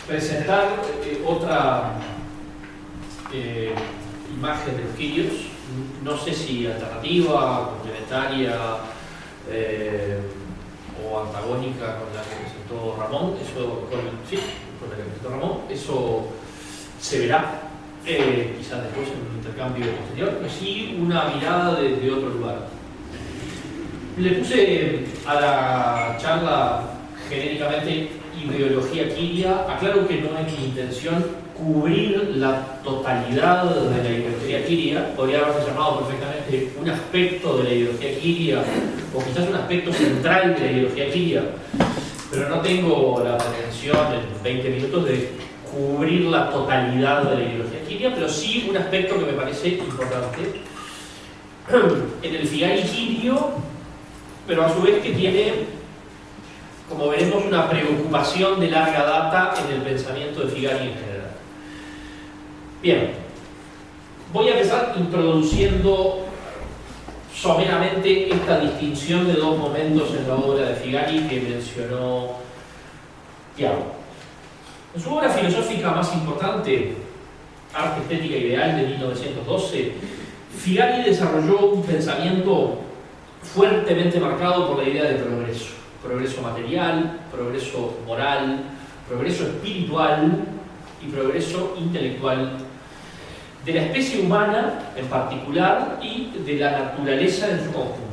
presentar otra imagen de los quirios, no sé si alternativa, complementaria o antagónica con la que presentó Ramón, con la que presentó Ramón, eso se verá quizás después en un intercambio posterior, pero sí una mirada desde otro lugar. Le puse a la charla genéricamente ideología quiria. Aclaro que no es mi intención cubrir la totalidad de la ideología quiria. Podría haberse llamado perfectamente un aspecto de la ideología quiria o quizás un aspecto central de la ideología quiria, pero no tengo la pretensión en 20 minutos de cubrir la totalidad de la ideología quiria, pero sí un aspecto que me parece importante en el Figari quirio, pero a su vez que tiene, como veremos, una preocupación de larga data en el pensamiento de Figari en general. Bien, voy a empezar introduciendo someramente esta distinción de dos momentos en la obra de Figari que mencionó Tiago. En su obra filosófica más importante, Arte, Estética Ideal, de 1912, Figari desarrolló un pensamiento fuertemente marcado por la idea de progreso. Progreso material, progreso moral, progreso espiritual y progreso intelectual de la especie humana en particular y de la naturaleza en su conjunto.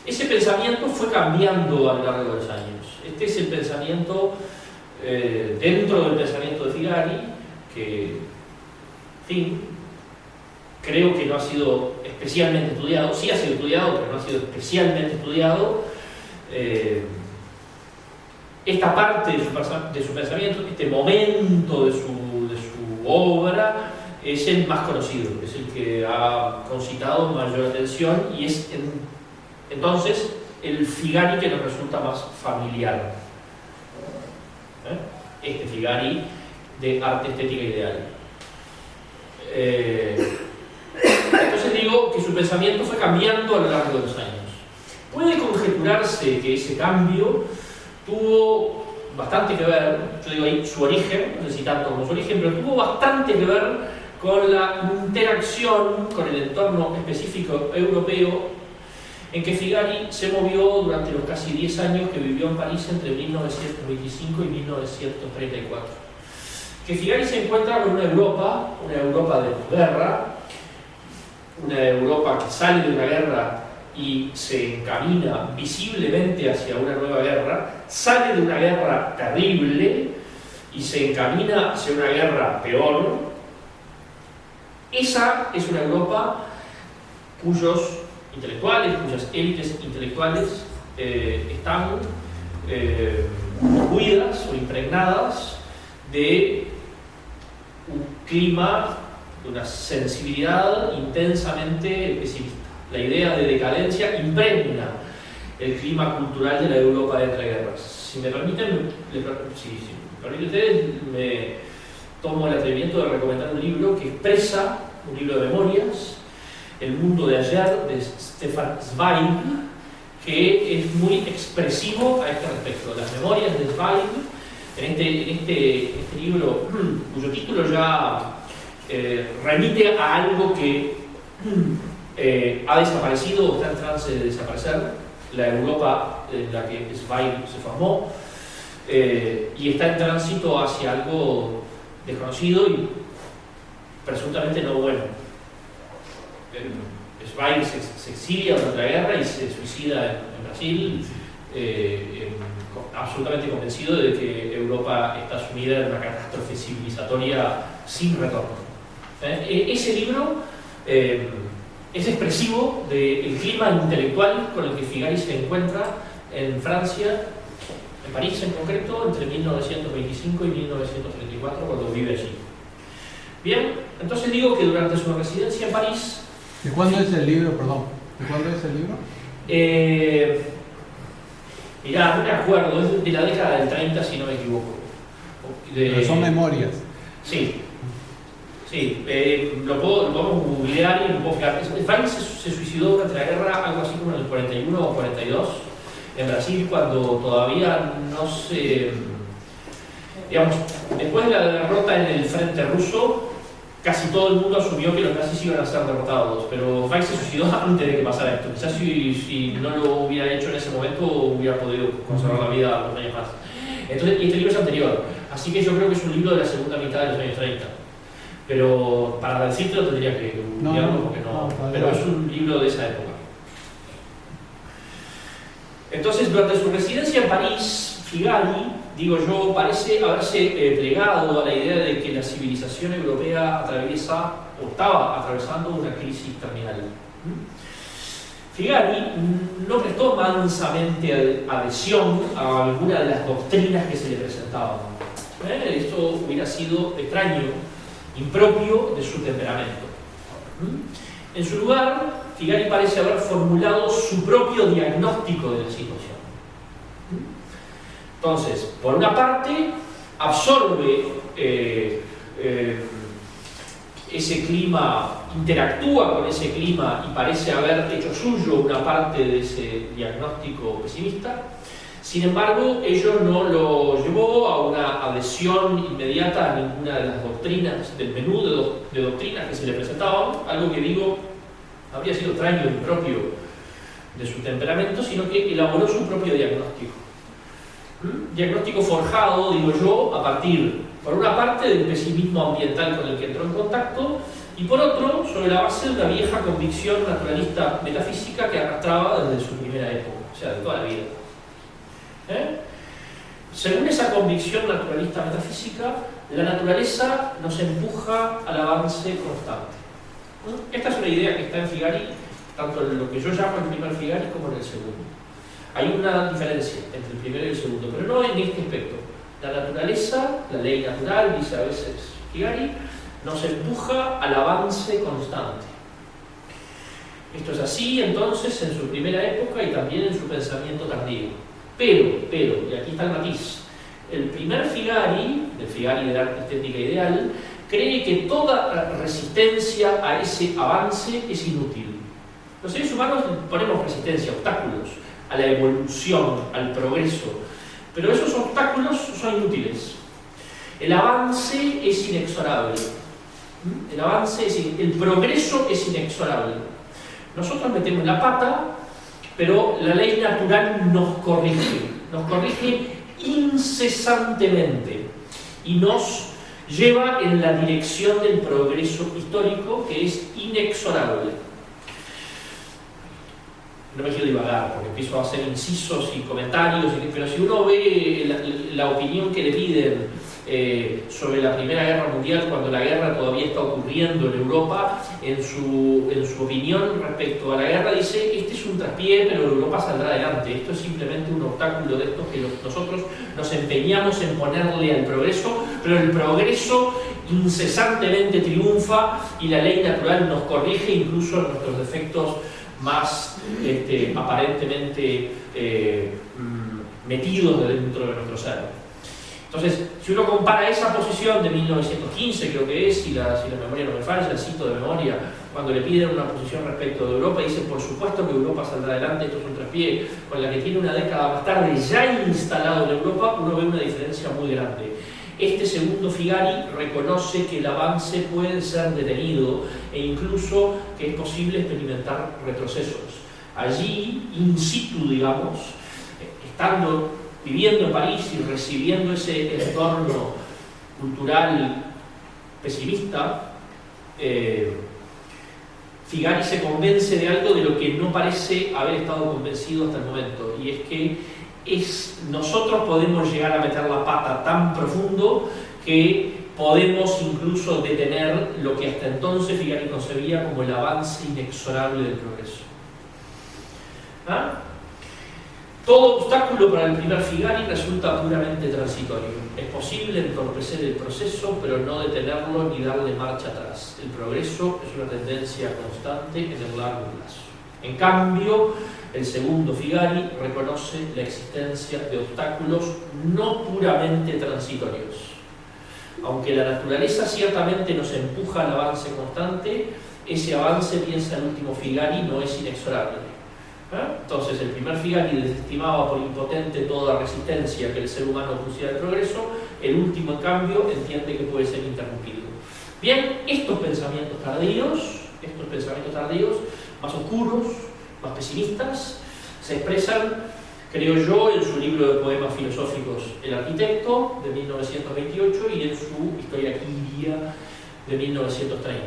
Ese pensamiento fue cambiando a lo largo de los años. Este es el pensamiento dentro del pensamiento de Figari que, en fin, creo que no ha sido especialmente estudiado. Sí ha sido estudiado, pero no ha sido especialmente estudiado. Esta parte de su pensamiento, este momento de su obra, es el más conocido, es el que ha concitado mayor atención y es entonces el Figari que nos resulta más familiar. Este Figari de Arte, Estética Ideal. Entonces digo que su pensamiento fue cambiando a lo largo de los años. Puede conjeturarse que ese cambio tuvo bastante que ver, yo digo ahí su origen, no sé si tanto como su origen, pero tuvo bastante que ver con la interacción con el entorno específico europeo en que Figari se movió durante los casi 10 años que vivió en París entre 1925 y 1934. Que Figari se encuentra con una Europa de posguerra, una Europa que sale de una guerra y se encamina visiblemente hacia una nueva guerra, sale de una guerra terrible y se encamina hacia una guerra peor. Esa es una Europa cuyos intelectuales, cuyas élites intelectuales están imbuidas o impregnadas de un clima, de una sensibilidad intensamente pesimista. La idea de decadencia impregna el clima cultural de la Europa de entreguerras. Si me permiten, ustedes, me tomo el atrevimiento de recomendar un libro que expresa, un libro de memorias, El mundo de ayer, de Stefan Zweig, que es muy expresivo a este respecto. Las memorias de Zweig, en este libro, cuyo título ya remite a algo que ha desaparecido o está en trance de desaparecer, la Europa en la que Zweig se formó, y está en tránsito hacia algo desconocido y presuntamente no bueno. Zweig se exilia durante la guerra y se suicida en Brasil, absolutamente convencido de que Europa está sumida en una catástrofe civilizatoria sin retorno. Ese libro es expresivo del clima intelectual con el que Figari se encuentra en Francia, en París en concreto, entre 1925 y 1934, cuando vive allí. Bien, entonces digo que durante su residencia en París... ¿De cuándo es el libro, perdón? ¿De cuándo es el libro? Mirá, no me acuerdo, es de la década del 30 si no me equivoco. Pero son memorias. Sí. Sí, lo podemos googlear y lo puedo fijar. Zweig se suicidó durante la guerra, algo así como en el 41 o 42. en Brasil cuando todavía no se... Digamos, después de la derrota en el frente ruso, casi todo el mundo asumió que los nazis iban a ser derrotados, pero Weich se suicidó antes de que pasara esto. Quizás si no lo hubiera hecho en ese momento, hubiera podido conservar la vida unos años más. Entonces, y este libro es anterior, así que yo creo que es un libro de la segunda mitad de los años 30. Pero para decirte lo tendría que googlearlo porque no, pero es un libro de esa época. Entonces, durante su residencia en París, Figari, digo yo, parece haberse plegado a la idea de que la civilización europea atraviesa o estaba atravesando una crisis terminal. Figari no prestó mansamente adhesión a alguna de las doctrinas que se le presentaban. Esto hubiera sido extraño, impropio de su temperamento. En su lugar, Figari parece haber formulado su propio diagnóstico de la situación. Entonces, por una parte, absorbe ese clima, interactúa con ese clima y parece haber hecho suyo una parte de ese diagnóstico pesimista. Sin embargo, ello no lo llevó a una adhesión inmediata a ninguna de las doctrinas, del menú de doctrinas que se le presentaban, algo que digo habría sido extraño y propio de su temperamento, sino que elaboró su propio diagnóstico. Diagnóstico forjado, digo yo, a partir, por una parte, del pesimismo ambiental con el que entró en contacto, y por otro, sobre la base de una vieja convicción naturalista metafísica que arrastraba desde su primera época, o sea, de toda la vida. Según esa convicción naturalista metafísica, la naturaleza nos empuja al avance constante. Esta es una idea que está en Figari, tanto en lo que yo llamo el primer Figari como en el segundo. Hay una diferencia entre el primero y el segundo, pero no en este aspecto. La naturaleza, la ley natural, dice a veces Figari, nos empuja al avance constante. Esto es así entonces en su primera época y también en su pensamiento tardío. Pero, y aquí está el matiz, el primer Figari, el Figari del arte estética ideal, cree que toda resistencia a ese avance es inútil. Los seres humanos ponemos resistencia, obstáculos, a la evolución, al progreso, pero esos obstáculos son inútiles. El avance es inexorable. El progreso es inexorable. Nosotros metemos la pata, pero la ley natural nos corrige incesantemente y nos lleva en la dirección del progreso histórico que es inexorable. No me quiero divagar porque empiezo a hacer incisos y comentarios, pero si uno ve la opinión que le piden sobre la Primera Guerra Mundial, cuando la guerra todavía está ocurriendo en Europa, en su opinión respecto a la guerra dice: este es un traspié, pero Europa saldrá adelante. Esto es simplemente un obstáculo de estos que nosotros nos empeñamos en ponerle al progreso, pero el progreso incesantemente triunfa y la ley natural nos corrige incluso nuestros defectos más aparentemente metidos dentro de nuestro ser. Entonces, si uno compara esa posición de 1915, creo que es, si la memoria no me falla, cito de memoria, cuando le piden una posición respecto de Europa, y dicen, por supuesto que Europa saldrá adelante, esto es un traspié, con la que tiene una década más tarde ya instalado en Europa, uno ve una diferencia muy grande. Este segundo Figari reconoce que el avance puede ser detenido e incluso que es posible experimentar retrocesos. Allí, in situ, digamos, viviendo en París y recibiendo ese entorno cultural pesimista, Figari se convence de algo de lo que no parece haber estado convencido hasta el momento, y es que nosotros podemos llegar a meter la pata tan profundo que podemos incluso detener lo que hasta entonces Figari concebía como el avance inexorable del progreso. Todo obstáculo para el primer Figari resulta puramente transitorio. Es posible entorpecer el proceso, pero no detenerlo ni darle marcha atrás. El progreso es una tendencia constante en el largo plazo. En cambio, el segundo Figari reconoce la existencia de obstáculos no puramente transitorios. Aunque la naturaleza ciertamente nos empuja al avance constante, ese avance, piensa el último Figari, no es inexorable. Entonces el primer Figari desestimaba por impotente toda resistencia que el ser humano pusiera al progreso, el último en cambio entiende que puede ser interrumpido. Bien, estos pensamientos tardíos, más oscuros, más pesimistas, se expresan, creo yo, en su libro de poemas filosóficos El Arquitecto, de 1928, y en su Historia Quiria, de 1930.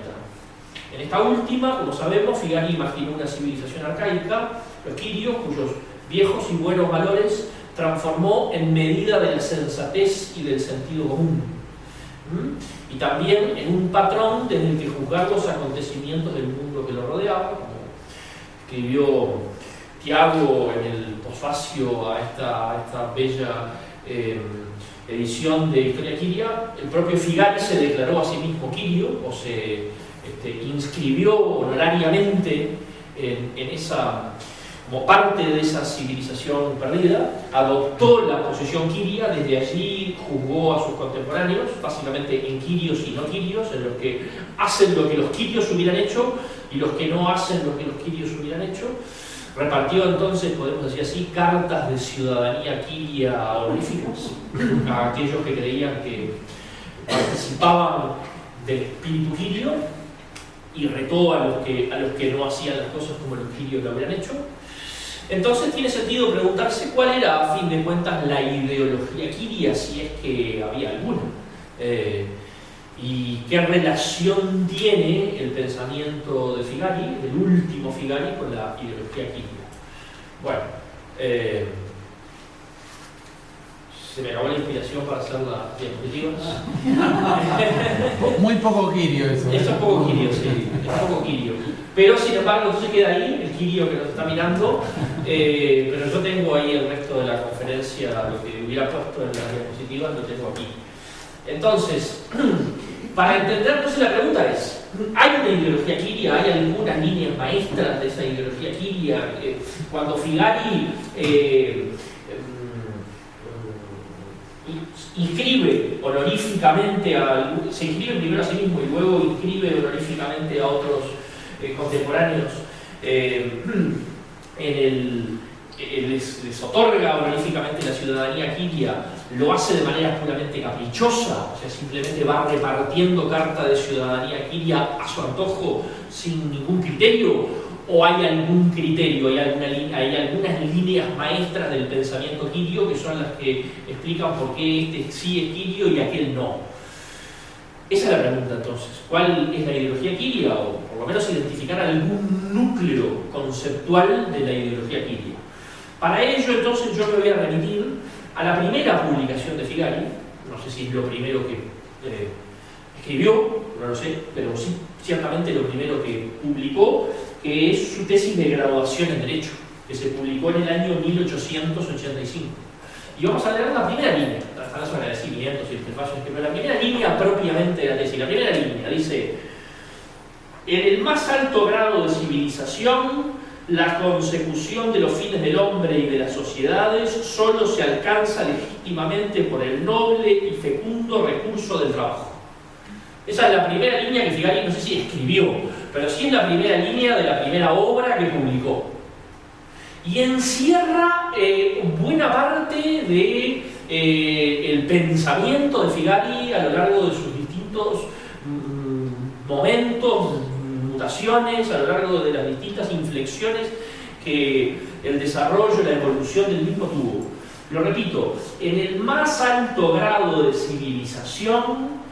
En esta última, como sabemos, Figari imaginó una civilización arcaica, los quirios, cuyos viejos y buenos valores transformó en medida de la sensatez y del sentido común. Y también en un patrón desde el que juzgar los acontecimientos del mundo que lo rodeaba, como escribió Tiago en el posfacio a esta bella edición de Historia Quiria. El propio Figari se declaró a sí mismo quirio, o se inscribió honorariamente en esa, como parte de esa civilización perdida, adoptó la posición quiria, desde allí juzgó a sus contemporáneos, básicamente en quirios y no quirios, en los que hacen lo que los quirios hubieran hecho y los que no hacen lo que los quirios hubieran hecho. Repartió entonces, podemos decir así, cartas de ciudadanía quiria honoríficas a aquellos que creían que participaban del espíritu quirio, y retó a los que no hacían las cosas como los quirios lo habían hecho. Entonces tiene sentido preguntarse cuál era, a fin de cuentas, la ideología quiria, si es que había alguna, y qué relación tiene el pensamiento de Figari, el último Figari, con la ideología quiria. Bueno, se me acabó la inspiración para hacer las diapositivas. Muy poco quirio eso. Esto es poco quirio, sí, es poco quirio. Pero sin embargo, no se queda ahí, el quirio que nos está mirando, pero yo tengo ahí el resto de la conferencia, lo que hubiera puesto en las diapositivas, lo tengo aquí. Entonces, para entender, entonces la pregunta es, ¿hay una ideología quiria? ¿Hay algunas líneas maestras de esa ideología quiria? Cuando Figari inscribe honoríficamente se inscribe primero a sí mismo y luego inscribe honoríficamente a otros contemporáneos, les otorga honoríficamente la ciudadanía quiria, lo hace de manera puramente caprichosa, o sea, simplemente va repartiendo carta de ciudadanía quiria a su antojo sin ningún criterio. ¿O hay algún criterio, hay algunas líneas maestras del pensamiento quirio que son las que explican por qué este sí es quirio y aquel no? Esa es la pregunta entonces. ¿Cuál es la ideología quiria? O por lo menos identificar algún núcleo conceptual de la ideología quiria. Para ello entonces yo me voy a remitir a la primera publicación de Figari, no sé si es lo primero que escribió, no lo sé, pero sí, ciertamente lo primero que publicó, que es su tesis de graduación en Derecho, que se publicó en el año 1885. Y vamos a leer la primera línea, están los agradecimientos y el prefacio, pero la primera línea propiamente de la tesis. La primera línea dice: en el más alto grado de civilización, la consecución de los fines del hombre y de las sociedades solo se alcanza legítimamente por el noble y fecundo recurso del trabajo. Esa es la primera línea que Figari, no sé si escribió, pero sí es la primera línea de la primera obra que publicó. Y encierra buena parte del pensamiento de Figari a lo largo de sus distintos momentos, mutaciones, a lo largo de las distintas inflexiones que el desarrollo, la evolución del mismo tuvo. Lo repito, en el más alto grado de civilización,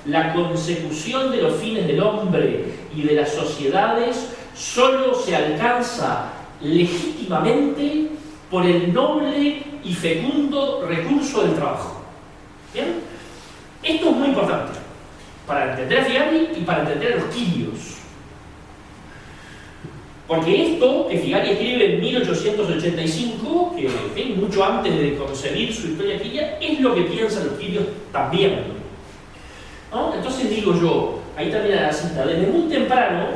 la consecución de los fines del hombre y de las sociedades solo se alcanza legítimamente por el noble y fecundo recurso del trabajo. ¿Bien? Esto es muy importante para entender a Figari y para entender a los quirios. Porque esto que Figari escribe en 1885, que en fin, mucho antes de concebir su historia quiria, es lo que piensan los quirios también, ¿no? Entonces digo yo, ahí termina la cita, desde muy temprano,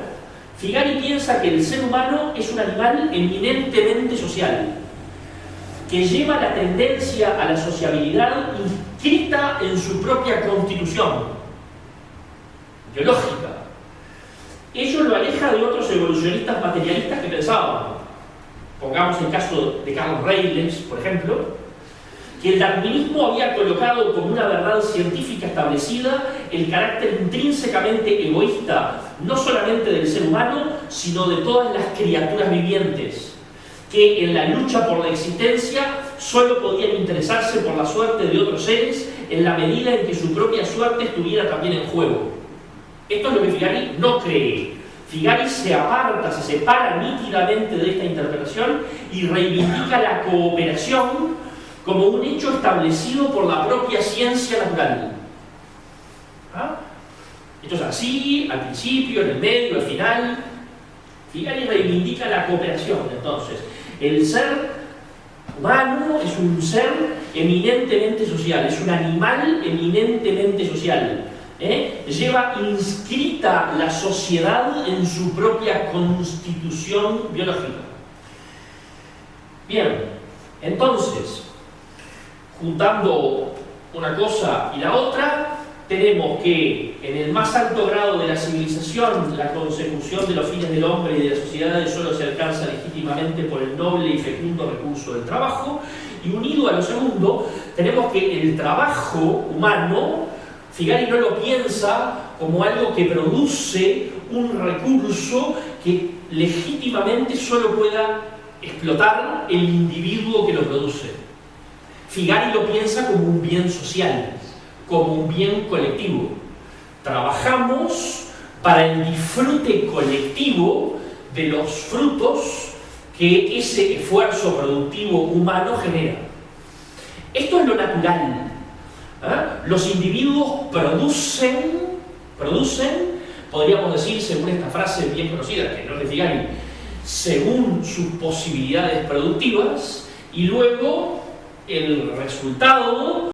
Figari piensa que el ser humano es un animal eminentemente social, que lleva la tendencia a la sociabilidad inscrita en su propia constitución biológica, ello lo aleja de otros evolucionistas materialistas que pensaban, pongamos el caso de Carl Rayleigh, por ejemplo, que el darwinismo había colocado como una verdad científica establecida el carácter intrínsecamente egoísta, no solamente del ser humano, sino de todas las criaturas vivientes, que en la lucha por la existencia solo podían interesarse por la suerte de otros seres en la medida en que su propia suerte estuviera también en juego. Esto es lo que Figari no cree. Figari se aparta, se separa nítidamente de esta interpretación y reivindica la cooperación como un hecho establecido por la propia ciencia natural. ¿Ah? Esto es así, al principio, en el medio, al final. Figari reivindica la cooperación. Entonces, el ser humano es un ser eminentemente social, es un animal eminentemente social. Lleva inscrita la sociedad en su propia constitución biológica. Bien, entonces, juntando una cosa y la otra, tenemos que en el más alto grado de la civilización, la consecución de los fines del hombre y de las sociedades solo se alcanza legítimamente por el noble y fecundo recurso del trabajo, y unido a lo segundo, tenemos que el trabajo humano, Figari no lo piensa como algo que produce un recurso que legítimamente solo pueda explotar el individuo que lo produce. Figari lo piensa como un bien social, como un bien colectivo. Trabajamos para el disfrute colectivo de los frutos que ese esfuerzo productivo humano genera. Esto es lo natural. Los individuos producen, podríamos decir, según esta frase bien conocida, que no es de Figari, según sus posibilidades productivas, y luego el resultado